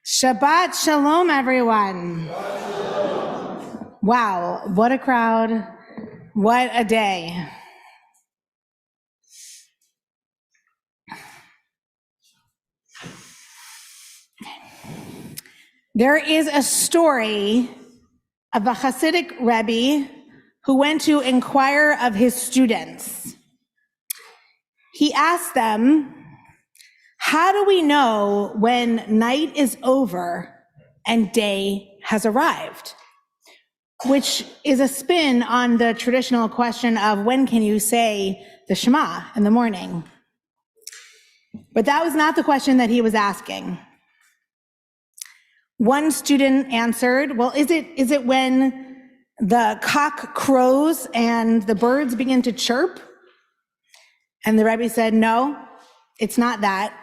Shabbat Shalom, everyone. Wow, what a crowd. What a day. There is a story of a Hasidic Rabbi who went to inquire of his students. He asked them, how do we know when night is over and day has arrived? Which is a spin on the traditional question of when can you say the Shema in the morning? But that was not the question that he was asking. One student answered, well, is it when the cock crows and the birds begin to chirp? And the Rabbi said, no, it's not that.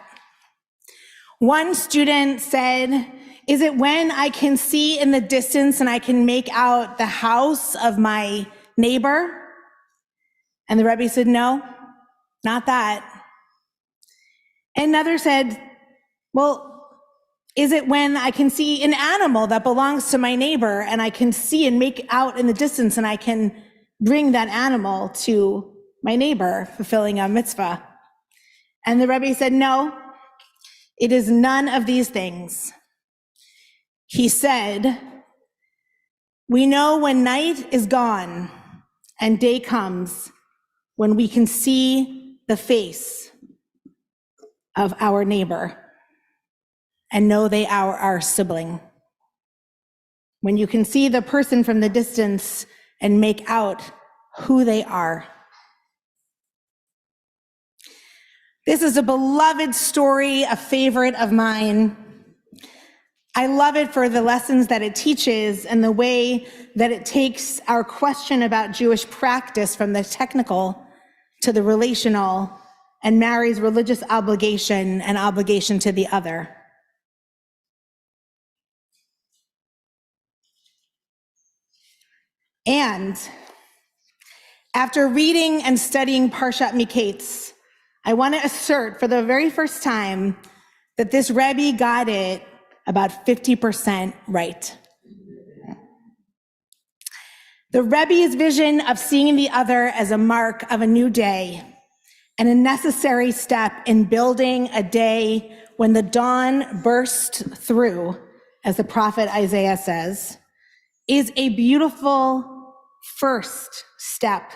One student said, is it when I can see in the distance and I can make out the house of my neighbor? And the Rebbe said, no, not that. Another said, well, is it when I can see an animal that belongs to my neighbor and I can see and make out in the distance and I can bring that animal to my neighbor, fulfilling a mitzvah? And the Rebbe said, no, it is none of these things. He said, we know when night is gone and day comes when we can see the face of our neighbor and know they are our sibling. When you can see the person from the distance and make out who they are. This is a beloved story, a favorite of mine. I love it for the lessons that it teaches and the way that it takes our question about Jewish practice from the technical to the relational and marries religious obligation and obligation to the other. And after reading and studying Parshat Miketz, I want to assert for the very first time that this Rabbi got it about 50% right. The Rebbe's vision of seeing the other as a mark of a new day and a necessary step in building a day when the dawn burst through, as the prophet Isaiah says, is a beautiful first step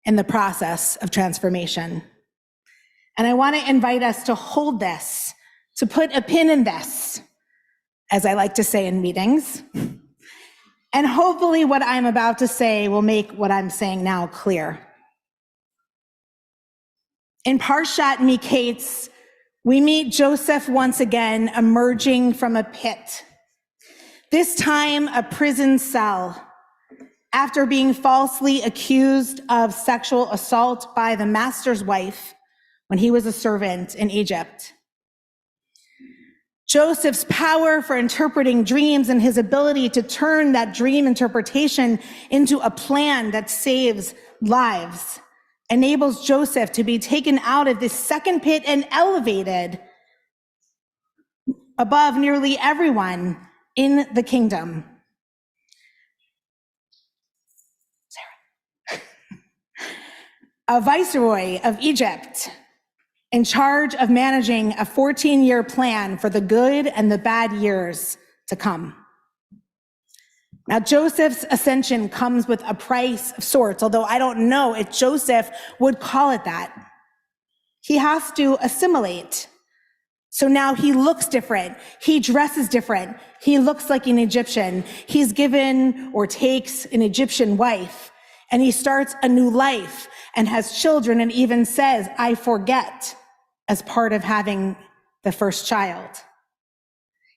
in the process of transformation. And I want to invite us to hold this, to put a pin in this, as I like to say in meetings. And hopefully what I'm about to say will make what I'm saying now clear. In Parshat Miketz, we meet Joseph once again emerging from a pit, this time a prison cell, after being falsely accused of sexual assault by the master's wife when he was a servant in Egypt. Joseph's power for interpreting dreams and his ability to turn that dream interpretation into a plan that saves lives enables Joseph to be taken out of this second pit and elevated above nearly everyone in the kingdom. A viceroy of Egypt, in charge of managing a 14-year plan for the good and the bad years to come. Now, Joseph's ascension comes with a price of sorts, although I don't know if Joseph would call it that. He has to assimilate. So now he looks different. He dresses different. He looks like an Egyptian. He's given or takes an Egyptian wife, and he starts a new life and has children and even says, I forget, as part of having the first child.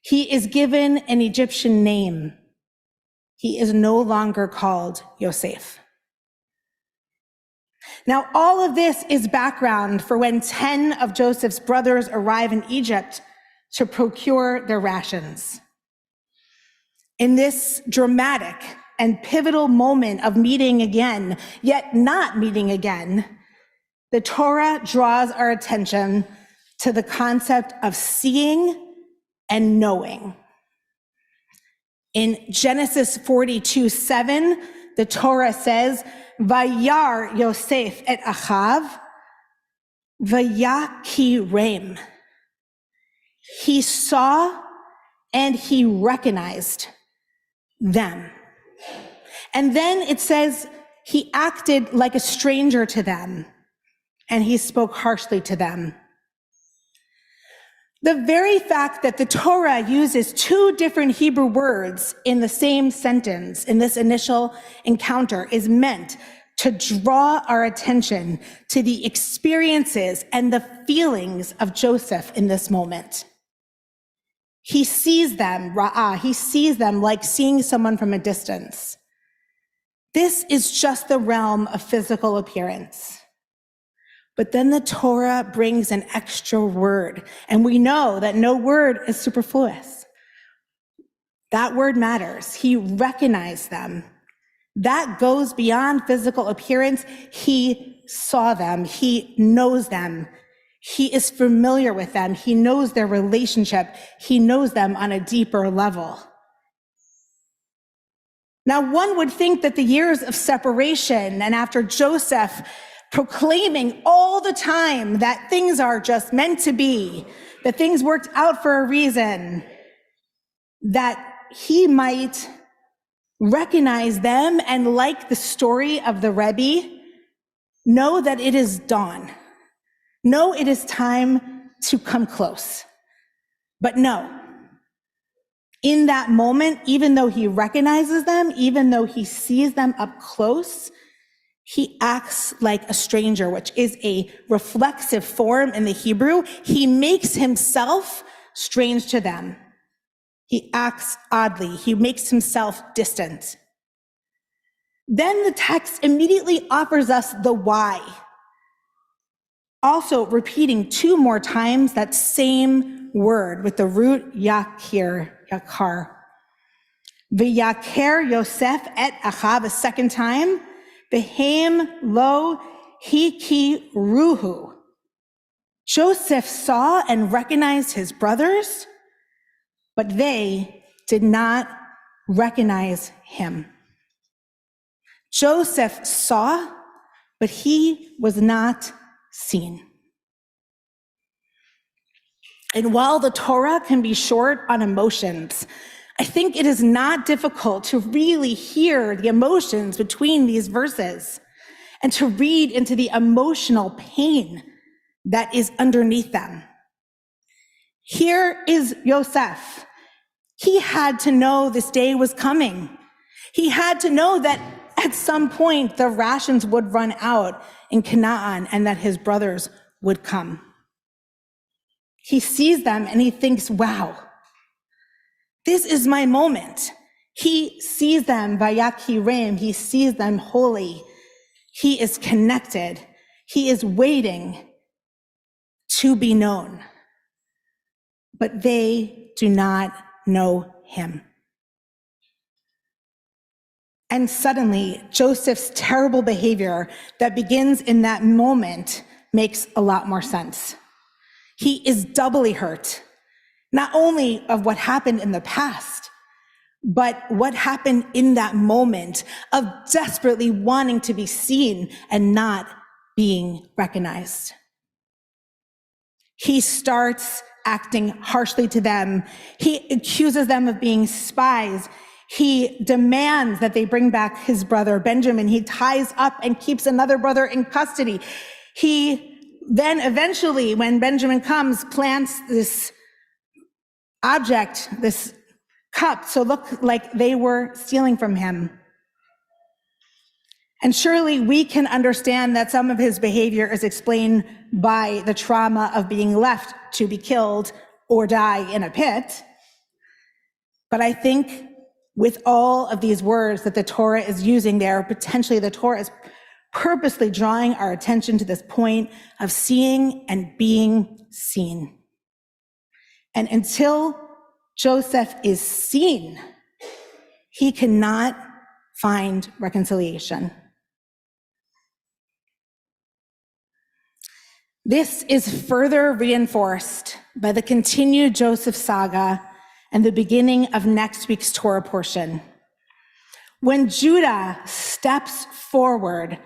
He is given an Egyptian name. He is no longer called Yosef. Now, all of this is background for when 10 of Joseph's brothers arrive in Egypt to procure their rations. In this dramatic and pivotal moment of meeting again, yet not meeting again, the Torah draws our attention to the concept of seeing and knowing. In Genesis 42:7, the Torah says, Vayar Yosef et Achav, Vayakirem. He saw and he recognized them. And then it says he acted like a stranger to them, and he spoke harshly to them. The very fact that the Torah uses two different Hebrew words in the same sentence in this initial encounter is meant to draw our attention to the experiences and the feelings of Joseph in this moment. He sees them, ra'ah, he sees them like seeing someone from a distance. This is just the realm of physical appearance. But then the Torah brings an extra word, and we know that no word is superfluous. That word matters. He recognized them. That goes beyond physical appearance. He saw them. He knows them. He is familiar with them. He knows their relationship. He knows them on a deeper level. Now, one would think that the years of separation and after Joseph proclaiming all the time that things are just meant to be, that things worked out for a reason, that he might recognize them and, like the story of the Rabbi, know that it is dawn. Know it is time to come close. But no, in that moment, even though he recognizes them, even though he sees them up close, he acts like a stranger, which is a reflexive form in the Hebrew. He makes himself strange to them. He acts oddly. He makes himself distant. Then the text immediately offers us the why. Also repeating two more times that same word with the root yakir, yakar. V'yaker Yosef et Achav a second time. Behem lo hiki ruhu. Joseph saw and recognized his brothers, but they did not recognize him. Joseph saw, but he was not seen. And while the Torah can be short on emotions, I think it is not difficult to really hear the emotions between these verses and to read into the emotional pain that is underneath them. Here is Yosef. He had to know this day was coming. He had to know that at some point the rations would run out in Canaan and that his brothers would come. He sees them and he thinks, wow, this is my moment. He sees them, Vayakirem, he sees them holy. He is connected. He is waiting to be known. But they do not know him. And suddenly, Joseph's terrible behavior that begins in that moment makes a lot more sense. He is doubly hurt, not only of what happened in the past, but what happened in that moment of desperately wanting to be seen and not being recognized. He starts acting harshly to them. He accuses them of being spies. He demands that they bring back his brother Benjamin. He ties up and keeps another brother in custody. He then eventually, when Benjamin comes, plants this object, this cup, so look like they were stealing from him. And surely we can understand that some of his behavior is explained by the trauma of being left to be killed or die in a pit. But I think with all of these words that the Torah is using there, potentially the Torah is purposely drawing our attention to this point of seeing and being seen. And until Joseph is seen, he cannot find reconciliation. This is further reinforced by the continued Joseph saga and the beginning of next week's Torah portion. When Judah steps forward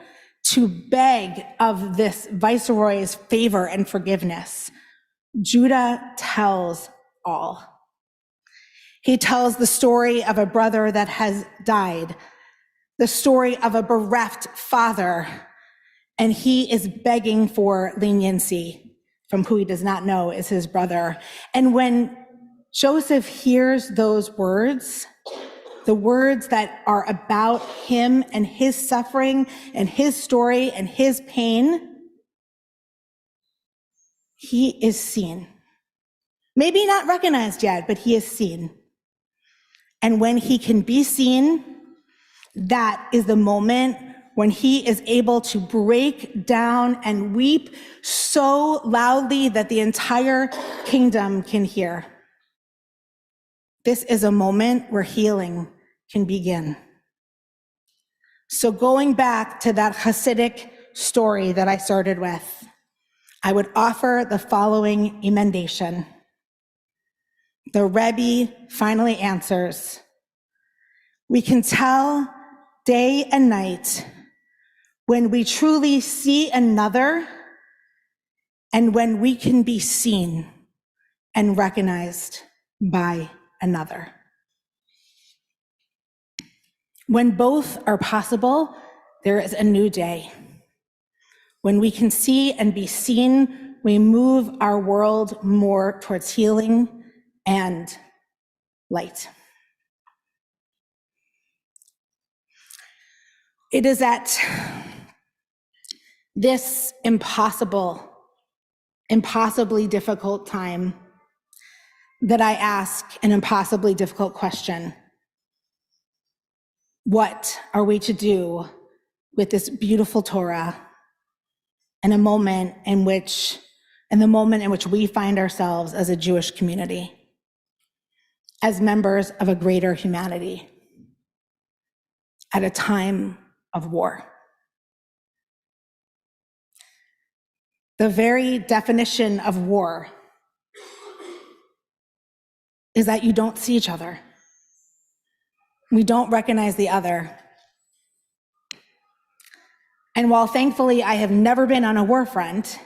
to beg of this viceroy's favor and forgiveness, Judah tells all. He tells the story of a brother that has died, the story of a bereft father, and he is begging for leniency from who he does not know is his brother. And when Joseph hears those words, the words that are about him and his suffering and his story and his pain, he is seen. Maybe not recognized yet, but he is seen. And when he can be seen, that is the moment when he is able to break down and weep so loudly that the entire kingdom can hear. This is a moment where healing can begin. So going back to that Hasidic story that I started with, I would offer the following emendation. The Rabbi finally answers, we can tell day and night when we truly see another and when we can be seen and recognized by another. When both are possible, there is a new day. When we can see and be seen, we move our world more towards healing and light. It is at this impossibly difficult time that I ask an impossibly difficult question. What are we to do with this beautiful Torah in the moment in which we find ourselves as a Jewish community, as members of a greater humanity, at a time of war? The very definition of war is that you don't see each other. We don't recognize the other. And while thankfully I have never been on a war front,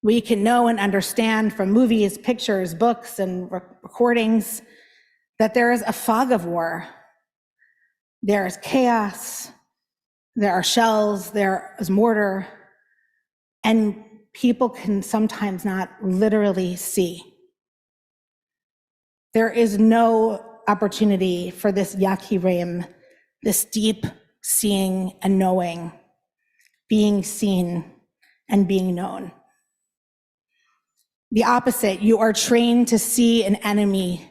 we can know and understand from movies, pictures, books, and recordings that there is a fog of war. There is chaos, there are shells, there is mortar, and people can sometimes not literally see. There is no opportunity for this yakirim, this deep seeing and knowing, being seen and being known. The opposite, you are trained to see an enemy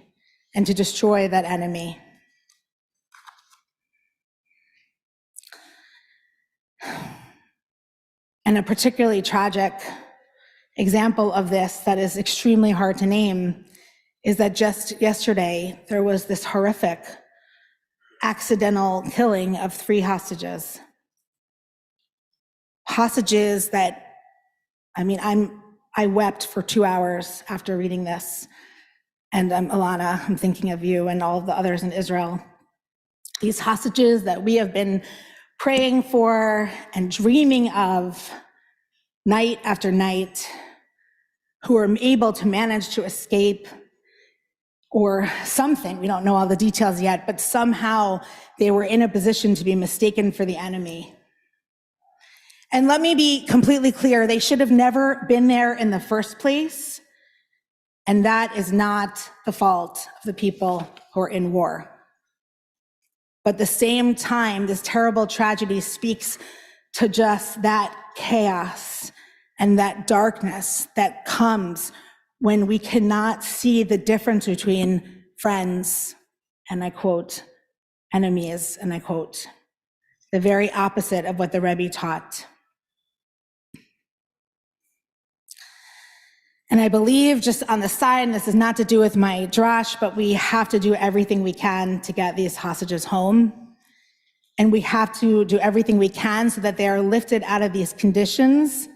and to destroy that enemy. And a particularly tragic example of this that is extremely hard to name is that just yesterday, there was this horrific accidental killing of 3 hostages. Hostages that, I wept for 2 hours after reading this. And Alana, I'm thinking of you and all of the others in Israel. These hostages that we have been praying for and dreaming of night after night, who are able to manage to escape or something. We don't know all the details yet, but somehow they were in a position to be mistaken for the enemy. And let me be completely clear, they should have never been there in the first place. And that is not the fault of the people who are in war. But at the same time, this terrible tragedy speaks to just that chaos and that darkness that comes when we cannot see the difference between friends, and I quote, enemies, and I quote, the very opposite of what the Rabbi taught. And I believe, just on the side, and this is not to do with my drash, but we have to do everything we can to get these hostages home. And we have to do everything we can so that they are lifted out of these conditions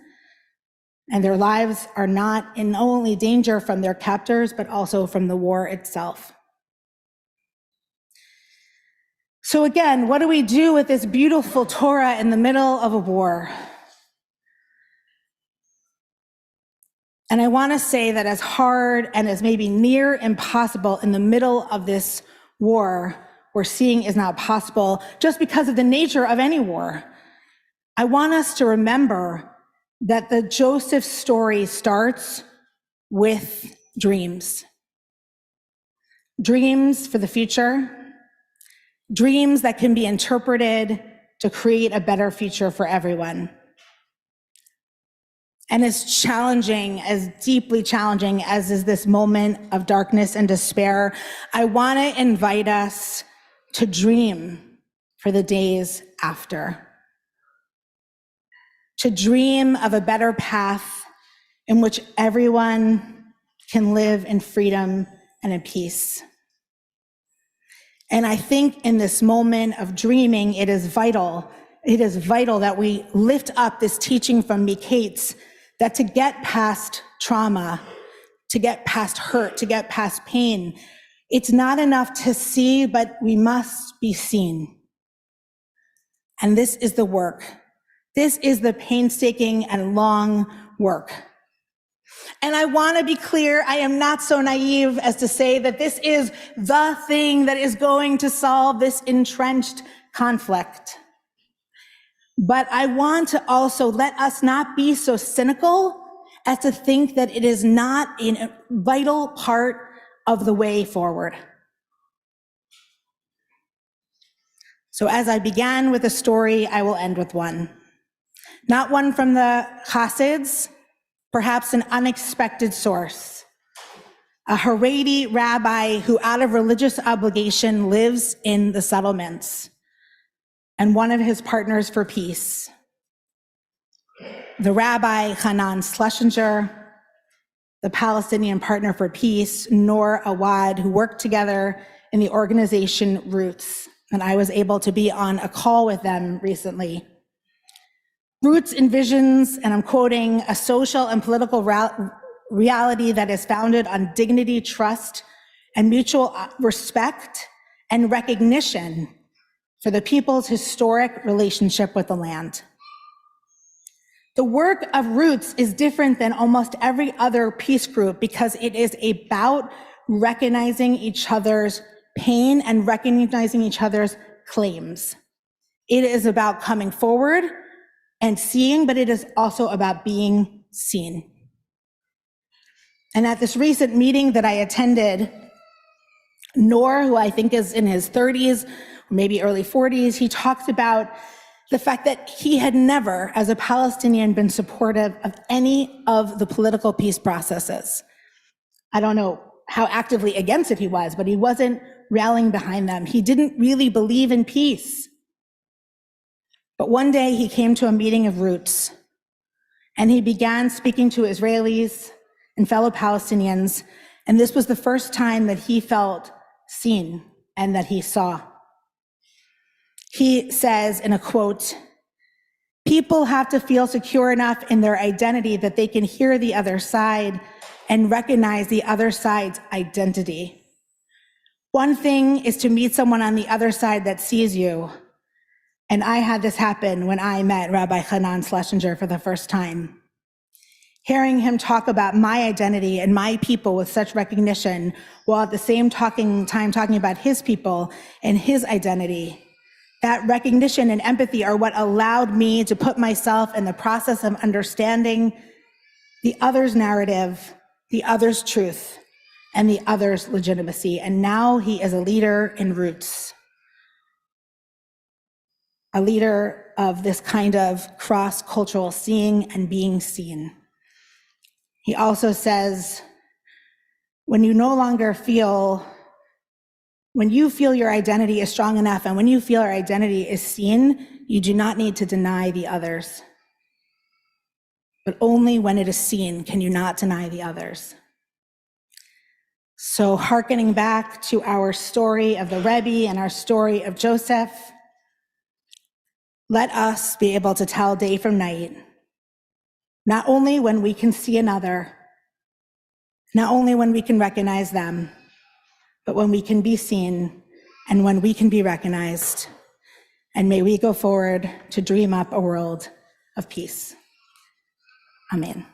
and their lives are not in only danger from their captors, but also from the war itself. So again, what do we do with this beautiful Torah in the middle of a war? And I want to say that as hard and as maybe near impossible in the middle of this war, where seeing is not possible just because of the nature of any war, I want us to remember that the Joseph story starts with dreams. Dreams for the future, dreams that can be interpreted to create a better future for everyone. And as challenging, as deeply challenging as is this moment of darkness and despair, I want to invite us to dream for the days after. To dream of a better path in which everyone can live in freedom and in peace. And I think in this moment of dreaming, it is vital that we lift up this teaching from Miketz, that to get past trauma, to get past hurt, to get past pain, it's not enough to see, but we must be seen. And this is the work. This is the painstaking and long work. And I want to be clear, I am not so naive as to say that this is the thing that is going to solve this entrenched conflict. But I want to also let us not be so cynical as to think that it is not a vital part of the way forward. So as I began with a story, I will end with one. Not one from the Chassids, perhaps an unexpected source. A Haredi rabbi who, out of religious obligation, lives in the settlements, and one of his partners for peace. The Rabbi Hanan Schlesinger, the Palestinian partner for peace, Noor Awad, who worked together in the organization Roots. And I was able to be on a call with them recently. Roots envisions, and I'm quoting, a social and political reality that is founded on dignity, trust, and mutual respect and recognition for the people's historic relationship with the land. The work of Roots is different than almost every other peace group because it is about recognizing each other's pain and recognizing each other's claims. It is about coming forward and seeing, but it is also about being seen. And at this recent meeting that I attended, Noor, who I think is in his 30s, or maybe early 40s, he talked about the fact that he had never, as a Palestinian, been supportive of any of the political peace processes. I don't know how actively against it he was, but he wasn't rallying behind them. He didn't really believe in peace. But one day he came to a meeting of Roots, and he began speaking to Israelis and fellow Palestinians, and this was the first time that he felt seen and that he saw. He says in a quote, "People have to feel secure enough in their identity that they can hear the other side and recognize the other side's identity. One thing is to meet someone on the other side that sees you. And I had this happen when I met Rabbi Hanan Schlesinger for the first time. Hearing him talk about my identity and my people with such recognition, while at the same time talking about his people and his identity, that recognition and empathy are what allowed me to put myself in the process of understanding the other's narrative, the other's truth, and the other's legitimacy. And now he is a leader in Roots, a leader of this kind of cross-cultural seeing and being seen." He also says, when you feel your identity is strong enough and when you feel your identity is seen, you do not need to deny the others. But only when it is seen can you not deny the others. So hearkening back to our story of the Rabbi and our story of Joseph, let us be able to tell day from night not only when we can see another, not only when we can recognize them, but when we can be seen and when we can be recognized. And may we go forward to dream up a world of peace. Amen.